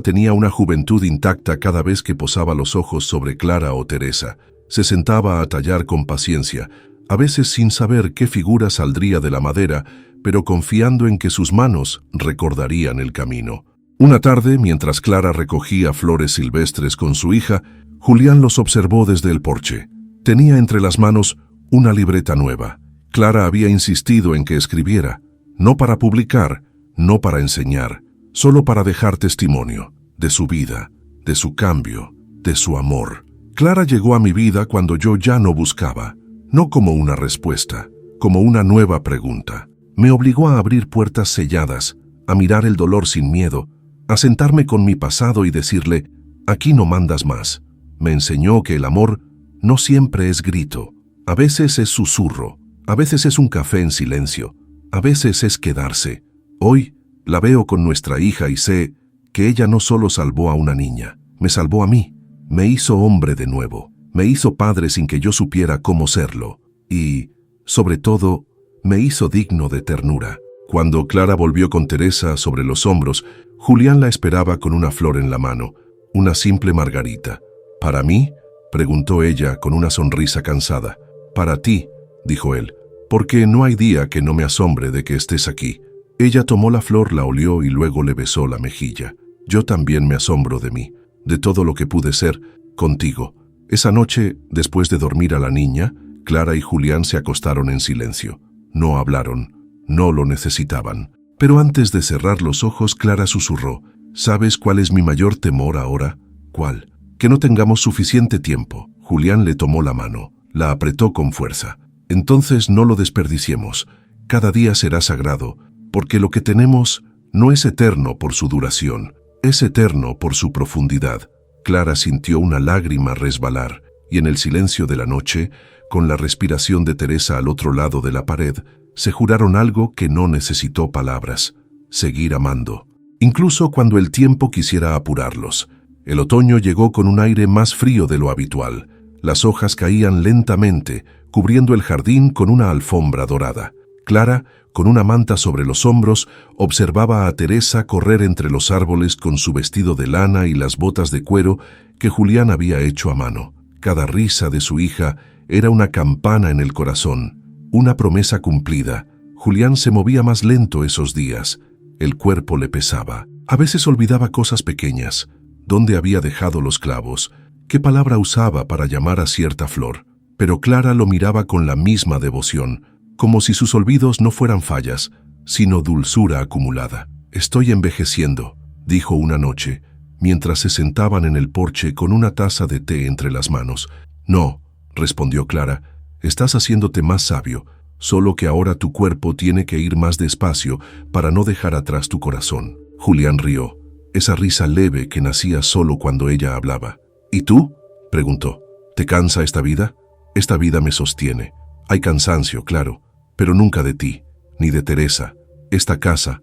tenía una juventud intacta cada vez que posaba los ojos sobre Clara o Teresa. Se sentaba a tallar con paciencia, a veces sin saber qué figura saldría de la madera, pero confiando en que sus manos recordarían el camino. Una tarde, mientras Clara recogía flores silvestres con su hija, Julián los observó desde el porche. Tenía entre las manos una libreta nueva. Clara había insistido en que escribiera, no para publicar, no para enseñar, solo para dejar testimonio de su vida, de su cambio, de su amor. Clara llegó a mi vida cuando yo ya no buscaba, no como una respuesta, como una nueva pregunta. Me obligó a abrir puertas selladas, a mirar el dolor sin miedo, a sentarme con mi pasado y decirle, aquí no mandas más. Me enseñó que el amor no siempre es grito, a veces es susurro, a veces es un café en silencio, a veces es quedarse. Hoy la veo con nuestra hija y sé que ella no solo salvó a una niña, me salvó a mí, me hizo hombre de nuevo, me hizo padre sin que yo supiera cómo serlo y, sobre todo, me hizo digno de ternura. Cuando Clara volvió con Teresa sobre los hombros, Julián la esperaba con una flor en la mano, una simple margarita. ¿Para mí?, preguntó ella con una sonrisa cansada. Para ti, dijo él, porque no hay día que no me asombre de que estés aquí. Ella tomó la flor, la olió y luego le besó la mejilla. Yo también me asombro de mí, de todo lo que pude ser contigo. Esa noche, después de dormir a la niña, Clara y Julián se acostaron en silencio. No hablaron, no lo necesitaban. Pero antes de cerrar los ojos, Clara susurró, ¿sabes cuál es mi mayor temor ahora? ¿Cuál? Que no tengamos suficiente tiempo. Julián le tomó la mano, la apretó con fuerza. Entonces no lo desperdiciemos. Cada día será sagrado, porque lo que tenemos no es eterno por su duración, es eterno por su profundidad. Clara sintió una lágrima resbalar, y en el silencio de la noche, con la respiración de Teresa al otro lado de la pared, se juraron algo que no necesitó palabras: seguir amando. Incluso cuando el tiempo quisiera apurarlos. El otoño llegó con un aire más frío de lo habitual. Las hojas caían lentamente, cubriendo el jardín con una alfombra dorada. Clara, con una manta sobre los hombros, observaba a Teresa correr entre los árboles con su vestido de lana y las botas de cuero que Julián había hecho a mano. Cada risa de su hija era una campana en el corazón, una promesa cumplida. Julián se movía más lento esos días. El cuerpo le pesaba. A veces olvidaba cosas pequeñas. ¿Dónde había dejado los clavos? ¿Qué palabra usaba para llamar a cierta flor? Pero Clara lo miraba con la misma devoción, como si sus olvidos no fueran fallas, sino dulzura acumulada. Estoy envejeciendo, dijo una noche, mientras se sentaban en el porche con una taza de té entre las manos. No, respondió Clara, estás haciéndote más sabio, solo que ahora tu cuerpo tiene que ir más despacio para no dejar atrás tu corazón. Julián rió, esa risa leve que nacía solo cuando ella hablaba. ¿Y tú?, preguntó. ¿Te cansa esta vida? Esta vida me sostiene. Hay cansancio, claro, pero nunca de ti, ni de Teresa. Esta casa,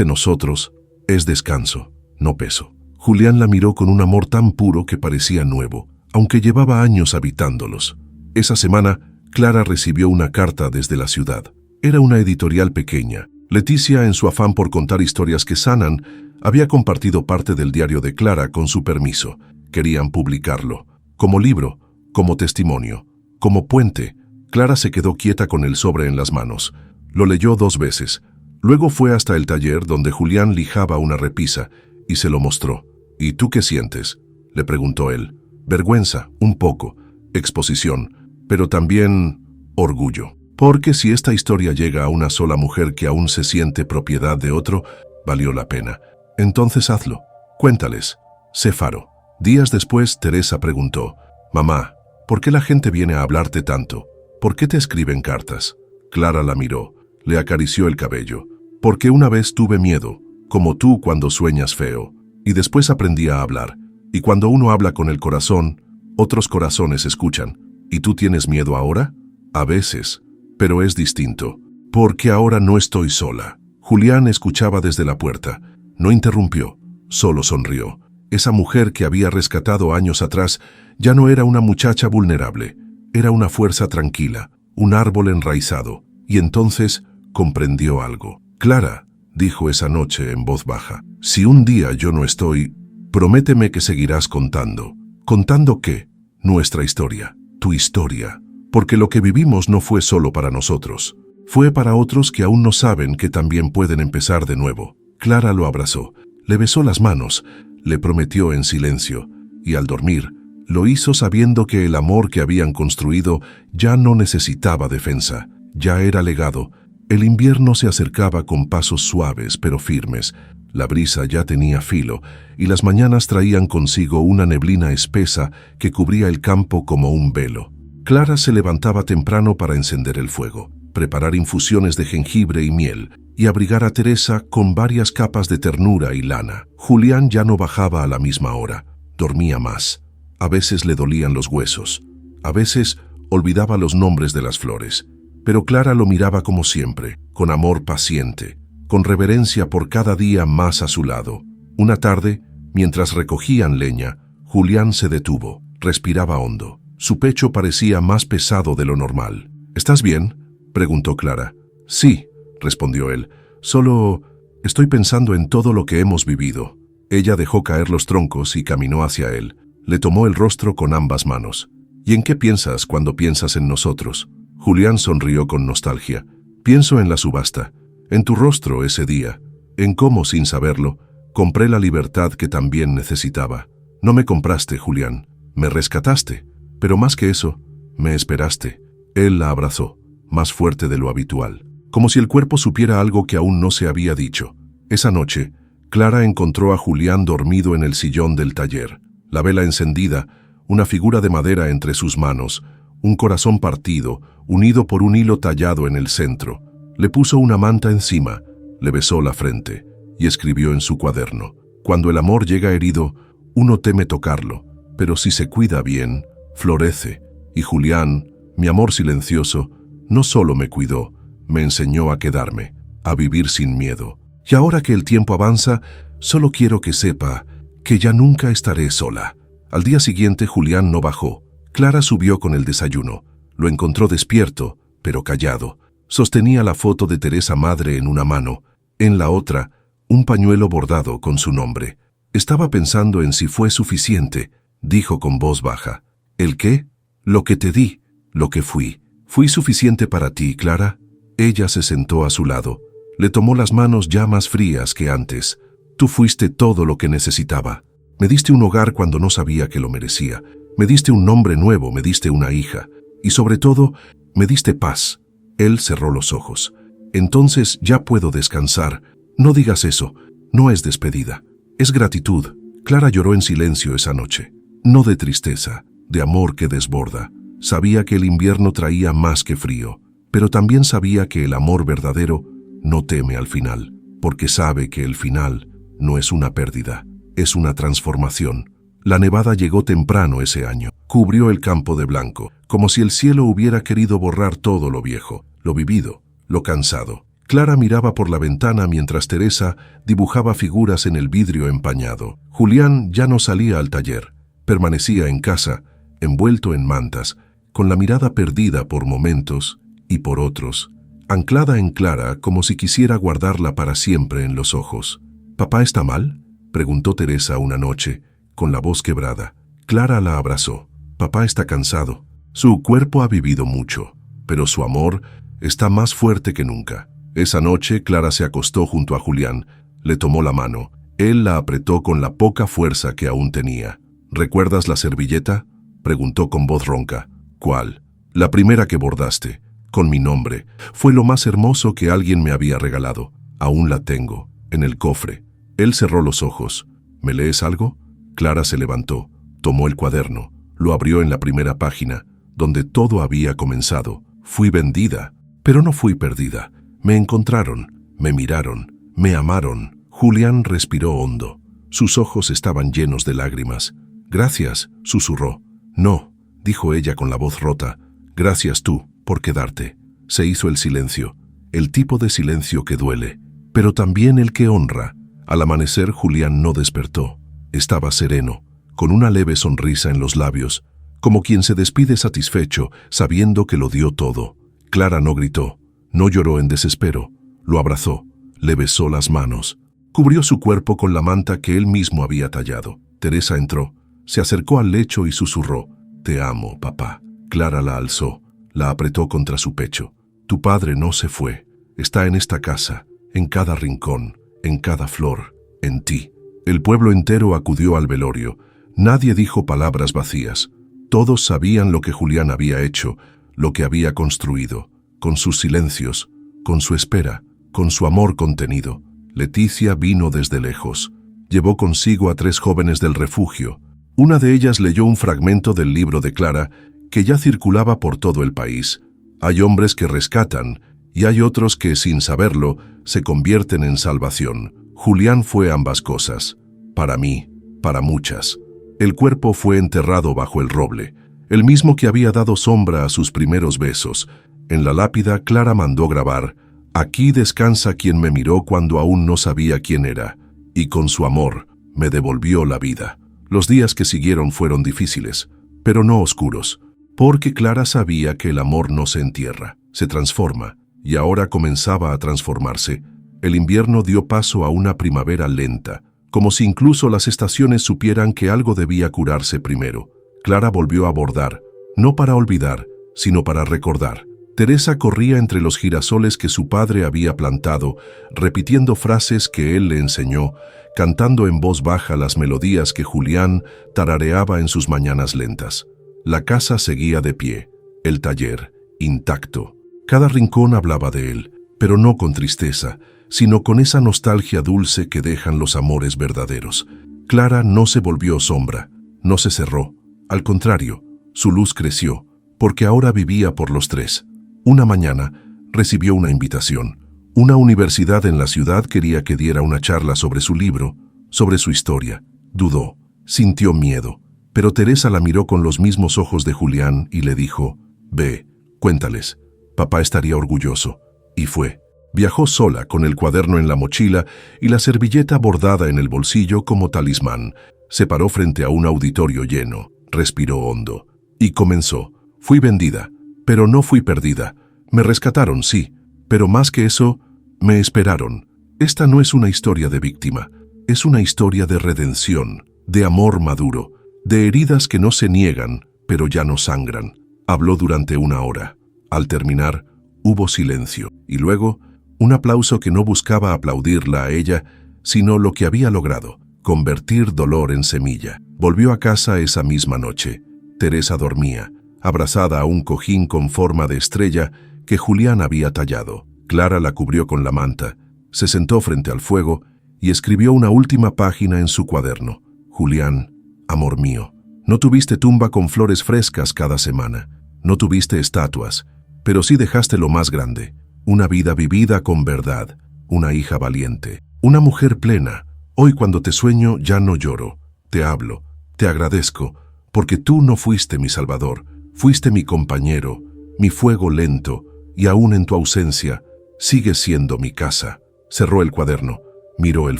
nosotros, es descanso, no peso. Julián la miró con un amor tan puro que parecía nuevo, aunque llevaba años habitándolos. Esa semana, Clara recibió una carta desde la ciudad. Era una editorial pequeña. Leticia, en su afán por contar historias que sanan, había compartido parte del diario de Clara con su permiso. Querían publicarlo, como libro, como testimonio, como puente. Clara se quedó quieta con el sobre en las manos. Lo leyó 2 veces. Luego fue hasta el taller donde Julián lijaba una repisa y se lo mostró. ¿Y tú qué sientes?, le preguntó él. Vergüenza, un poco, exposición, pero también orgullo. Porque si esta historia llega a una sola mujer que aún se siente propiedad de otro, valió la pena. Entonces hazlo. Cuéntales. Sé faro. Días después, Teresa preguntó, «Mamá, ¿por qué la gente viene a hablarte tanto? ¿Por qué te escriben cartas?» Clara la miró, le acarició el cabello. «Porque una vez tuve miedo, como tú cuando sueñas feo, y después aprendí a hablar. Y cuando uno habla con el corazón, Otros corazones escuchan. ¿Y tú tienes miedo ahora? A veces, pero es distinto, porque ahora no estoy sola. Julián escuchaba desde la puerta. No interrumpió, solo sonrió. Esa mujer que había rescatado años atrás ya no era una muchacha vulnerable, era una fuerza tranquila, un árbol enraizado. Y entonces comprendió algo. Clara, dijo esa noche en voz baja, si un día yo no estoy, prométeme que seguirás contando. ¿Contando qué? Nuestra historia, tu historia. Porque lo que vivimos no fue solo para nosotros. Fue para otros que aún no saben que también pueden empezar de nuevo. Clara lo abrazó, le besó las manos, le prometió en silencio, y al dormir, lo hizo sabiendo que el amor que habían construido ya no necesitaba defensa, ya era legado. El invierno se acercaba con pasos suaves pero firmes, la brisa ya tenía filo, y las mañanas traían consigo una neblina espesa que cubría el campo como un velo. Clara se levantaba temprano para encender el fuego, preparar infusiones de jengibre y miel, y abrigar a Teresa con varias capas de ternura y lana. Julián ya no bajaba a la misma hora, dormía más. A veces le dolían los huesos, a veces olvidaba los nombres de las flores, pero Clara lo miraba como siempre, con amor paciente, con reverencia por cada día más a su lado. Una tarde, mientras recogían leña, Julián se detuvo, respiraba hondo. Su pecho parecía más pesado de lo normal. ¿Estás bien?, preguntó Clara. Sí, respondió él. Solo estoy pensando en todo lo que hemos vivido. Ella dejó caer los troncos y caminó hacia él. Le tomó el rostro con ambas manos. ¿Y en qué piensas cuando piensas en nosotros? Julián sonrió con nostalgia. Pienso en la subasta, en tu rostro ese día, en cómo, sin saberlo, compré la libertad que también necesitaba. No me compraste, Julián, me rescataste, pero más que eso, me esperaste. Él la abrazó, más fuerte de lo habitual, como si el cuerpo supiera algo que aún no se había dicho. Esa noche, Clara encontró a Julián dormido en el sillón del taller, la vela encendida, una figura de madera entre sus manos, un corazón partido, unido por un hilo tallado en el centro. Le puso una manta encima, le besó la frente y escribió en su cuaderno: cuando el amor llega herido, uno teme tocarlo, pero si se cuida bien, florece. Y Julián, mi amor silencioso, no solo me cuidó, me enseñó a quedarme, a vivir sin miedo. Y ahora que el tiempo avanza, solo quiero que sepa que ya nunca estaré sola. Al día siguiente Julián no bajó. Clara subió con el desayuno. Lo encontró despierto, pero callado. Sostenía la foto de Teresa madre en una mano, en la otra, un pañuelo bordado con su nombre. Estaba pensando en si fue suficiente, dijo con voz baja. ¿El qué? Lo que te di, lo que fui. ¿Fui suficiente para ti, Clara? Ella se sentó a su lado. Le tomó las manos ya más frías que antes. Tú fuiste todo lo que necesitaba. Me diste un hogar cuando no sabía que lo merecía. Me diste un nombre nuevo, me diste una hija. Y sobre todo, me diste paz. Él cerró los ojos. Entonces ya puedo descansar. No digas eso. No es despedida. Es gratitud. Clara lloró en silencio esa noche. No de tristeza, de amor que desborda. Sabía que el invierno traía más que frío, pero también sabía que el amor verdadero no teme al final, porque sabe que el final no es una pérdida, es una transformación. La nevada llegó temprano ese año, cubrió el campo de blanco, como si el cielo hubiera querido borrar todo lo viejo, lo vivido, lo cansado. Clara miraba por la ventana mientras Teresa dibujaba figuras en el vidrio empañado. Julián ya no salía al taller, permanecía en casa, envuelto en mantas, con la mirada perdida por momentos y por otros, anclada en Clara como si quisiera guardarla para siempre en los ojos. ¿Papá está mal?, preguntó Teresa una noche, con la voz quebrada. Clara la abrazó. Papá está cansado. Su cuerpo ha vivido mucho, pero su amor está más fuerte que nunca. Esa noche Clara se acostó junto a Julián, le tomó la mano. Él la apretó con la poca fuerza que aún tenía. ¿Recuerdas la servilleta?, preguntó con voz ronca. ¿Cuál? La primera que bordaste, con mi nombre. Fue lo más hermoso que alguien me había regalado. Aún la tengo, en el cofre. Él cerró los ojos. ¿Me lees algo? Clara se levantó, tomó el cuaderno, lo abrió en la primera página, donde todo había comenzado. Fui vendida, pero no fui perdida. Me encontraron, me miraron, me amaron. Julián respiró hondo. Sus ojos estaban llenos de lágrimas. Gracias, susurró. No, dijo ella con la voz rota. Gracias tú, por quedarte. Se hizo el silencio, el tipo de silencio que duele, pero también el que honra. Al amanecer Julián no despertó. Estaba sereno, con una leve sonrisa en los labios, como quien se despide satisfecho, sabiendo que lo dio todo. Clara no gritó, no lloró en desespero, lo abrazó, le besó las manos, cubrió su cuerpo con la manta que él mismo había tallado. Teresa entró, se acercó al lecho y susurró, «Te amo, papá». Clara la alzó, la apretó contra su pecho. «Tu padre no se fue, está en esta casa, en cada rincón, en cada flor, en ti». El pueblo entero acudió al velorio. Nadie dijo palabras vacías. Todos sabían lo que Julián había hecho, lo que había construido, con sus silencios, con su espera, con su amor contenido. Leticia vino desde lejos. Llevó consigo a 3 jóvenes del refugio. Una de ellas leyó un fragmento del libro de Clara que ya circulaba por todo el país. Hay hombres que rescatan y hay otros que, sin saberlo, se convierten en salvación. Julián fue ambas cosas. Para mí, para muchas. El cuerpo fue enterrado bajo el roble, el mismo que había dado sombra a sus primeros besos. En la lápida Clara mandó grabar, «Aquí descansa quien me miró cuando aún no sabía quién era, y con su amor me devolvió la vida». Los días que siguieron fueron difíciles, pero no oscuros, porque Clara sabía que el amor no se entierra, se transforma, y ahora comenzaba a transformarse. El invierno dio paso a una primavera lenta, como si incluso las estaciones supieran que algo debía curarse primero. Clara volvió a bordar, no para olvidar, sino para recordar. Teresa corría entre los girasoles que su padre había plantado, repitiendo frases que él le enseñó, cantando en voz baja las melodías que Julián tarareaba en sus mañanas lentas. La casa seguía de pie, el taller, intacto. Cada rincón hablaba de él, pero no con tristeza, sino con esa nostalgia dulce que dejan los amores verdaderos. Clara no se volvió sombra, no se cerró. Al contrario, su luz creció, porque ahora vivía por los 3. Una mañana recibió una invitación. Una universidad en la ciudad quería que diera una charla sobre su libro, sobre su historia. Dudó, sintió miedo, pero Teresa la miró con los mismos ojos de Julián y le dijo, «Ve, cuéntales, papá estaría orgulloso». Y fue. Viajó sola con el cuaderno en la mochila y la servilleta bordada en el bolsillo como talismán. Se paró frente a un auditorio lleno, respiró hondo y comenzó. «Fui vendida, pero no fui perdida. Me rescataron, sí, pero más que eso, me esperaron. Esta no es una historia de víctima, es una historia de redención, de amor maduro, de heridas que no se niegan, pero ya no sangran». Habló durante 1 hora. Al terminar, hubo silencio, y luego un aplauso que no buscaba aplaudirla a ella, sino lo que había logrado, convertir dolor en semilla. Volvió a casa esa misma noche. Teresa dormía, abrazada a un cojín con forma de estrella que Julián había tallado. Clara la cubrió con la manta, se sentó frente al fuego y escribió una última página en su cuaderno. «Julián, amor mío, no tuviste tumba con flores frescas cada semana, no tuviste estatuas, pero sí dejaste lo más grande, una vida vivida con verdad, una hija valiente, una mujer plena. Hoy cuando te sueño ya no lloro, te hablo, te agradezco, porque tú no fuiste mi salvador, fuiste mi compañero, mi fuego lento, y aún en tu ausencia, sigues siendo mi casa». Cerró el cuaderno, miró el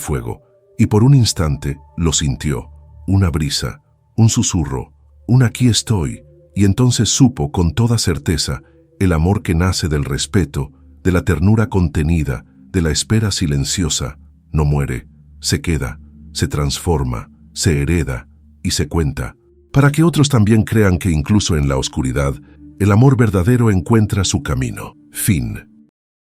fuego, y por un instante lo sintió, una brisa, un susurro, un «aquí estoy», y entonces supo con toda certeza el amor que nace del respeto, de la ternura contenida, de la espera silenciosa. No muere, se queda, se transforma, se hereda y se cuenta, para que otros también crean que incluso en la oscuridad, el amor verdadero encuentra su camino. Fin.